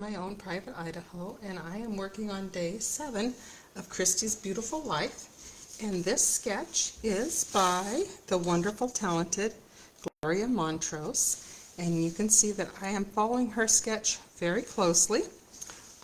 My own private Idaho, and I am working on day 7 of Christy's Beautiful Life. And this sketch is by the wonderful, talented Gloria Montross. And you can see that I am following her sketch very closely.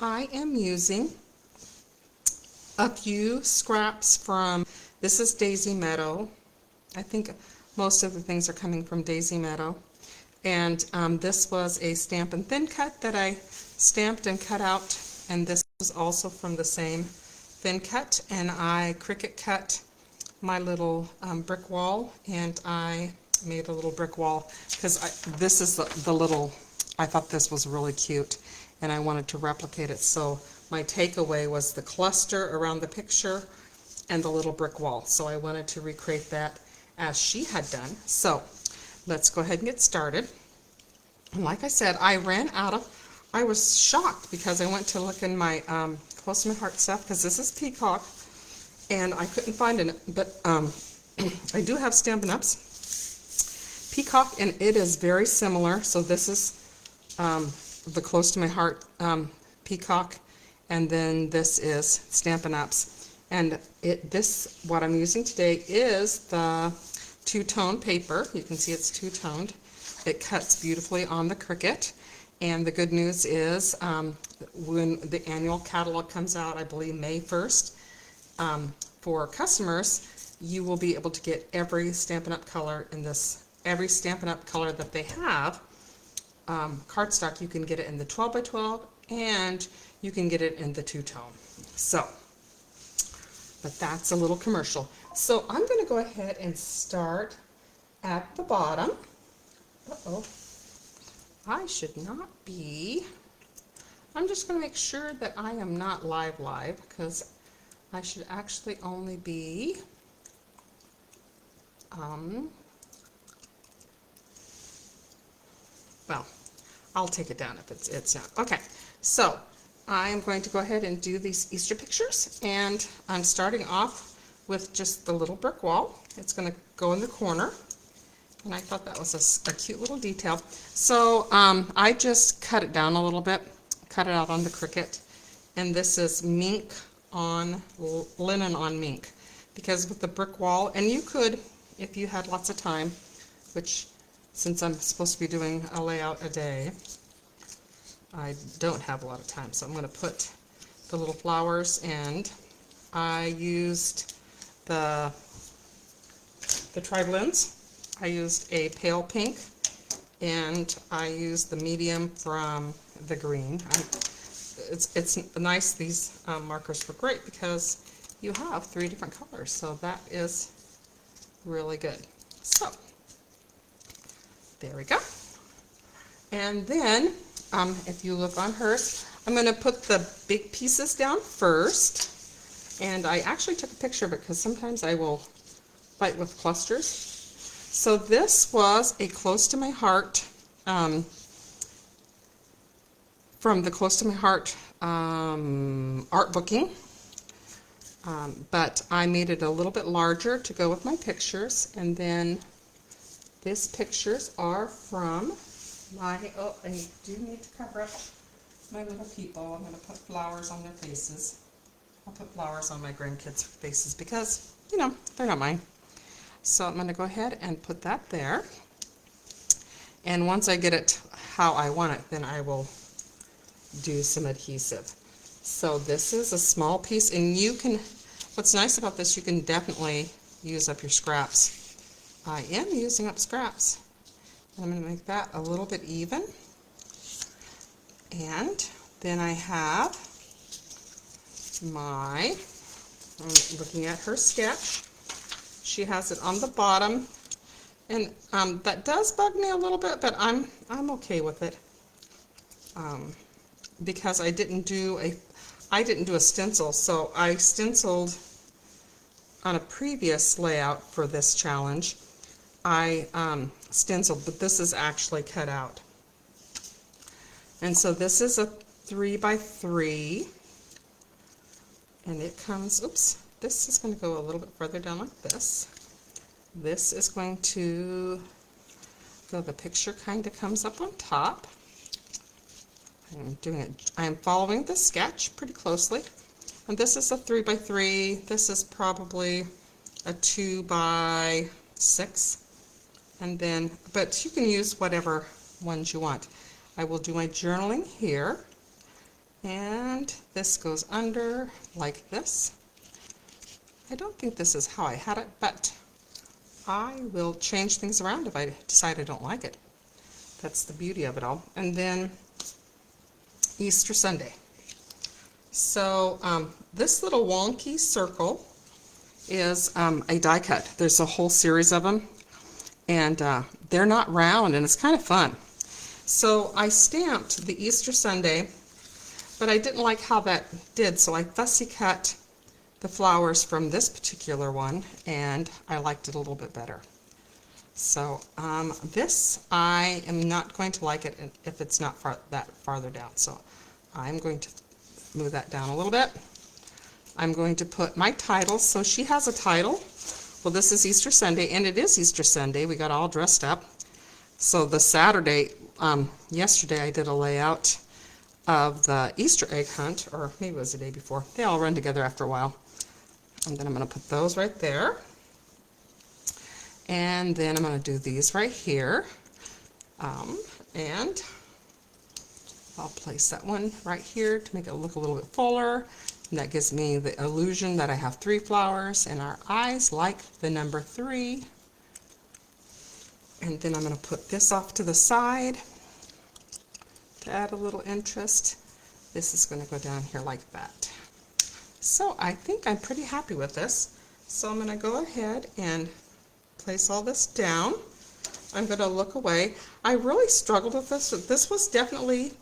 I am using a few scraps from, this is Daisy Meadows. I think most of the things are coming from Daisy Meadows. And this was a Stamp and Thin Cut that I stamped and cut out, and this was also from the same thin cut, and I Cricut cut my little brick wall, and I made a little brick wall because this is the little, I thought this was really cute and I wanted to replicate it. So my takeaway was the cluster around the picture and the little brick wall. So I wanted to recreate that as she had done. So let's go ahead and get started. And like I said, I was shocked because I went to look in my Close to My Heart stuff, because this is Peacock, and I couldn't find it, but I do have Stampin' Up's Peacock, and it is very similar. So this is the Close to My Heart Peacock, and then this is Stampin' Up's. And what I'm using today is the two-tone paper. You can see it's two-toned. It cuts beautifully on the Cricut. And the good news is when the annual catalog comes out, I believe May 1st, for customers, you will be able to get every Stampin' Up! Color in this, every Stampin' Up! Color that they have. Cardstock, you can get it in the 12 by 12, and you can get it in the two-tone. So, but that's a little commercial. So I'm going to go ahead and start at the bottom. Uh-oh. I should not be. I'm just going to make sure that I am not live, because I should actually only be well, I'll take it down if it's not. Okay, so I am going to go ahead and do these Easter pictures, and I'm starting off with just the little brick wall. It's going to go in the corner. And I thought that was a cute little detail. So I just cut it down a little bit, cut it out on the Cricut. And this is mink on linen on mink. Because with the brick wall, and you could, if you had lots of time, which since I'm supposed to be doing a layout a day, I don't have a lot of time. So I'm going to put the little flowers, and I used the tri-blends. I used a pale pink, and I used the medium from the green. It's nice, these markers were great because you have 3 different colors, so that is really good. So, there we go. And then, if you look on hers, I'm going to put the big pieces down first, and I actually took a picture of it because sometimes I will fight with clusters. So this was a Close to My Heart, from the Close to My Heart art booking, but I made it a little bit larger to go with my pictures. And then these pictures are from my, oh, I do need to cover up my little people. I'm going to put flowers on their faces. I'll put flowers on my grandkids' faces because, you know, they're not mine. So I'm going to go ahead and put that there. And once I get it how I want it, then I will do some adhesive. So this is a small piece, and you can, what's nice about this, you can definitely use up your scraps. I am using up scraps. I'm going to make that a little bit even. And then I have I'm looking at her sketch. She has it on the bottom, and that does bug me a little bit, but I'm okay with it, because I didn't do a stencil. So I stenciled on a previous layout for this challenge. I stenciled, but this is actually cut out. And so this is a 3 by 3, and it comes, oops. This is going to go a little bit further down like this. This is going to, so the picture kind of comes up on top. I'm following the sketch pretty closely. And this is a 3x3. This is probably a 2x6. And then, but you can use whatever ones you want. I will do my journaling here. And this goes under like this. I don't think this is how I had it, but I will change things around if I decide I don't like it. That's the beauty of it all. And then Easter Sunday. So this little wonky circle is a die cut. There's a whole series of them, and they're not round, and it's kind of fun. So I stamped the Easter Sunday, but I didn't like how that did, so I fussy cut the flowers from this particular one, and I liked it a little bit better. So this, I am not going to like it if it's not that farther down, so I'm going to move that down a little bit. I'm going to put my titles. So she has a title. Well, this is Easter Sunday, and it is Easter Sunday. We got all dressed up. So the Saturday, yesterday I did a layout of the Easter egg hunt, or maybe it was the day before. They all run together after a while. And then I'm going to put those right there. And then I'm going to do these right here. And I'll place that one right here to make it look a little bit fuller. And that gives me the illusion that I have 3 flowers, and our eyes like the number 3. And then I'm going to put this off to the side to add a little interest. This is going to go down here like that. So I think I'm pretty happy with this. So I'm going to go ahead and place all this down. I'm going to look away. I really struggled with this. This was definitely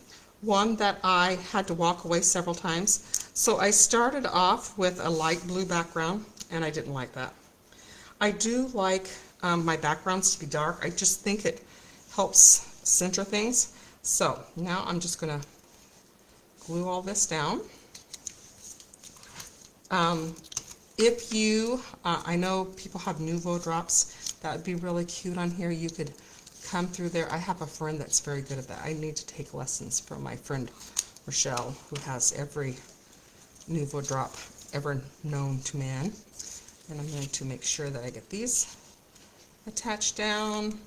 one that I had to walk away several times. So I started off with a light blue background, and I didn't like that. I do like my backgrounds to be dark. I just think it helps center things. So now I'm just going to glue all this down. If you, I know people have Nuvo drops. That would be really cute on here. You could come through there. I have a friend that's very good at that. I need to take lessons from my friend Rochelle, who has every Nuvo drop ever known to man. And I'm going to make sure that I get these attached down.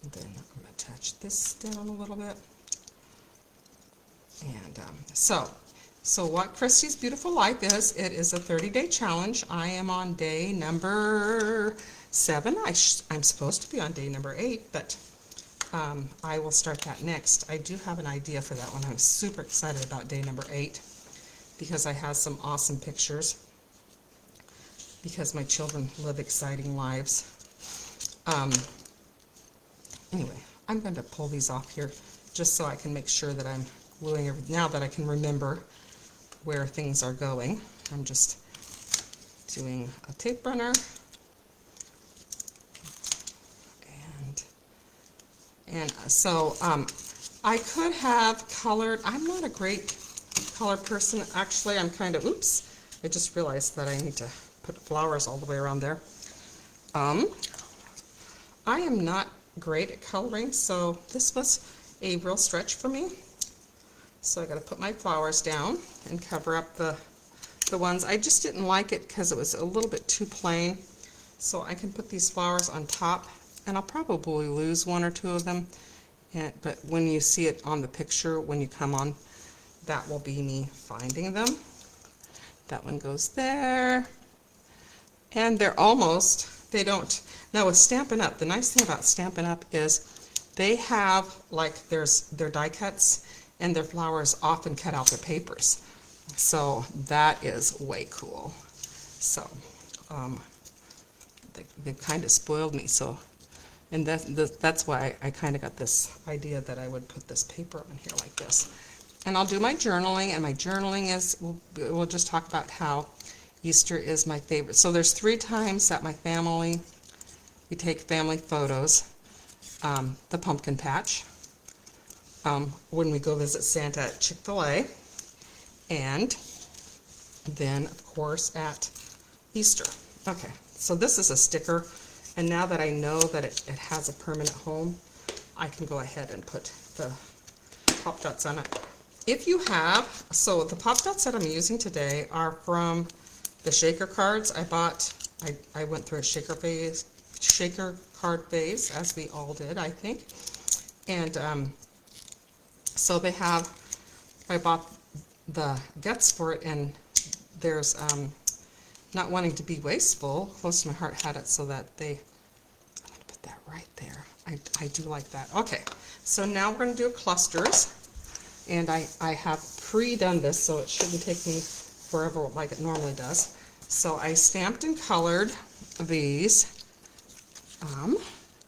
And then I'm going to attach this down a little bit. And so what Christy's Beautiful Life is, it is a 30-day challenge. I am on day number 7. I'm supposed to be on day number 8, but I will start that next. I do have an idea for that one. I'm super excited about day number 8 because I have some awesome pictures because my children live exciting lives. Anyway, I'm going to pull these off here just so I can make sure that I'm gluing everything. Now that I can remember where things are going, I'm just doing a tape runner. And so I could have colored. I'm not a great color person, actually. I'm kind of, oops, I just realized that I need to put flowers all the way around there. I am not great at coloring, so this was a real stretch for me. So I got to put my flowers down and cover up the ones. I just didn't like it because it was a little bit too plain. So I can put these flowers on top, and I'll probably lose 1 or 2 of them. But when you see it on the picture, when you come on, that will be me finding them. That one goes there. And they're almost, they don't, now with Stampin' Up, the nice thing about Stampin' Up is they have, like, there's their die cuts, and their flowers often cut out their papers. So that is way cool. So they've kind of spoiled me. So, and that's why I kind of got this idea that I would put this paper on here like this. And I'll do my journaling, and my journaling is, we'll just talk about how Easter is my favorite. So there's 3 times that my family, we take family photos. The pumpkin patch, when we go visit Santa at Chick-fil-A, and then, of course, at Easter. Okay, so this is a sticker, and now that I know that it has a permanent home, I can go ahead and put the pop dots on it. If you have, so the pop dots that I'm using today are from the shaker cards I bought. I went through a shaker card phase, as we all did, I think. And so they have, I bought the guts for it, and there's, not wanting to be wasteful, close to my heart had it so that I'm going to put that right there. I do like that. Okay, so now we're going to do clusters. And I have pre-done this, so it shouldn't take me forever like it normally does. So I stamped and colored these.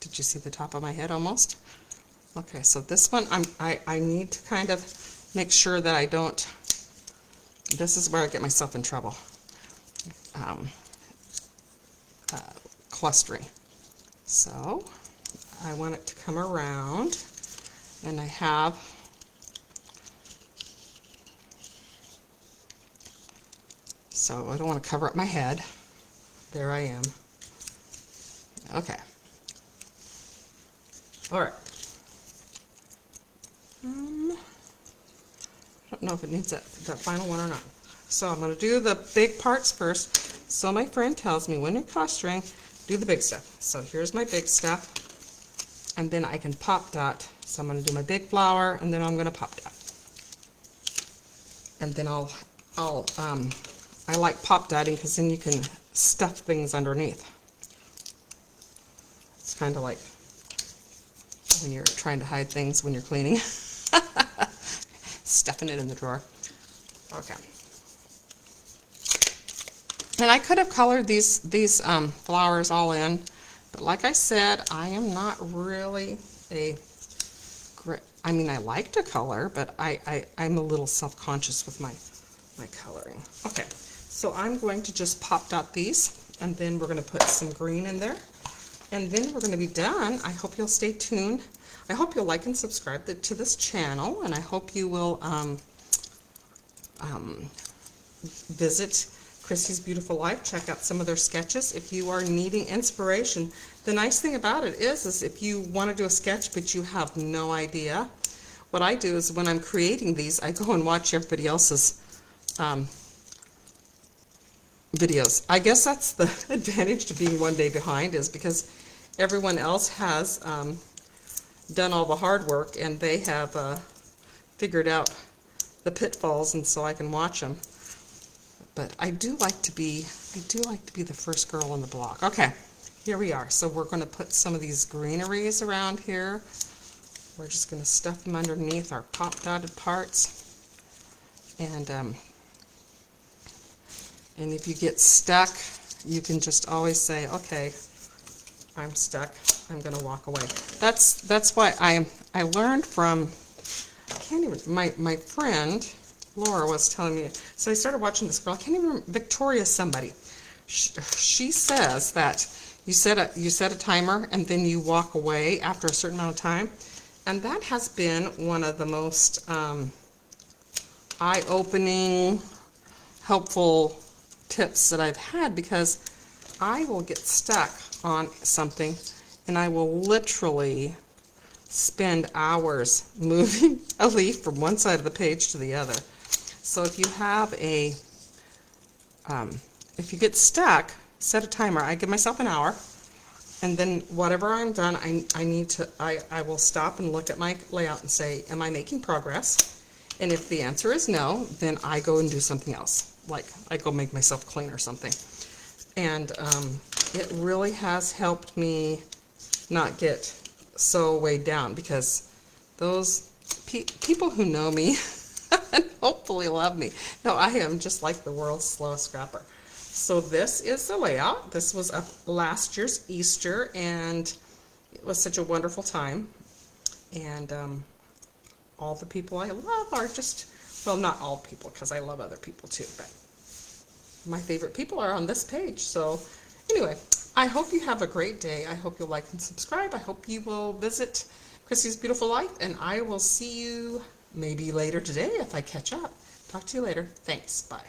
Did you see the top of my head almost? Okay, so this one, I need to kind of make sure that I don't, this is where I get myself in trouble, clustering. So I want it to come around, and I have, so I don't want to cover up my head. There I am. Okay. All right. I don't know if it needs that final one or not. So I'm going to do the big parts first. So my friend tells me when you're clustering, do the big stuff. So here's my big stuff. And then I can pop dot. So I'm going to do my big flower, and then I'm going to pop dot. And then I like pop dotting because then you can stuff things underneath. It's kind of like when you're trying to hide things when you're cleaning. Stuffing it in the drawer. Okay. And I could have colored these flowers all in, but like I said, I am not really I mean, I like to color, but I'm a little self-conscious with my coloring. Okay, so I'm going to just pop dot these, and then we're going to put some green in there, and then we're going to be done. I hope you'll stay tuned. I hope you'll like and subscribe to this channel, and I hope you will visit Christy's Beautiful Life. Check out some of their sketches if you are needing inspiration. The nice thing about it is if you want to do a sketch but you have no idea, what I do is when I'm creating these, I go and watch everybody else's videos. I guess that's the advantage to being one day behind, is because everyone else has done all the hard work, and they have figured out the pitfalls, and so I can watch them. But I do like to be the first girl on the block. Okay, here we are. So we're going to put some of these greeneries around here. We're just going to stuff them underneath our pop dotted parts. And if you get stuck, you can just always say, okay, I'm stuck. I'm going to walk away. That's why I learned from, I can't even, my friend Laura was telling me, so I started watching this girl, I can't even remember, Victoria somebody. She says that you set a timer and then you walk away after a certain amount of time, and that has been one of the most eye-opening, helpful tips that I've had, because I will get stuck on something and I will literally spend hours moving a leaf from one side of the page to the other. So if you have if you get stuck, set a timer. I give myself an hour, and then whatever I'm done, I will stop and look at my layout and say, am I making progress? And if the answer is no, then I go and do something else. Like I go make myself clean or something. And it really has helped me not get so weighed down, because those people who know me and hopefully love me know I am just like the world's slowest scrapper. So this is the layout. This was last year's Easter, and it was such a wonderful time. And all the people I love are just, well, not all people, because I love other people too, but my favorite people are on this page. So anyway, I hope you have a great day. I hope you'll like and subscribe. I hope you will visit Christy's Beautiful Life, and I will see you maybe later today if I catch up. Talk to you later. Thanks. Bye.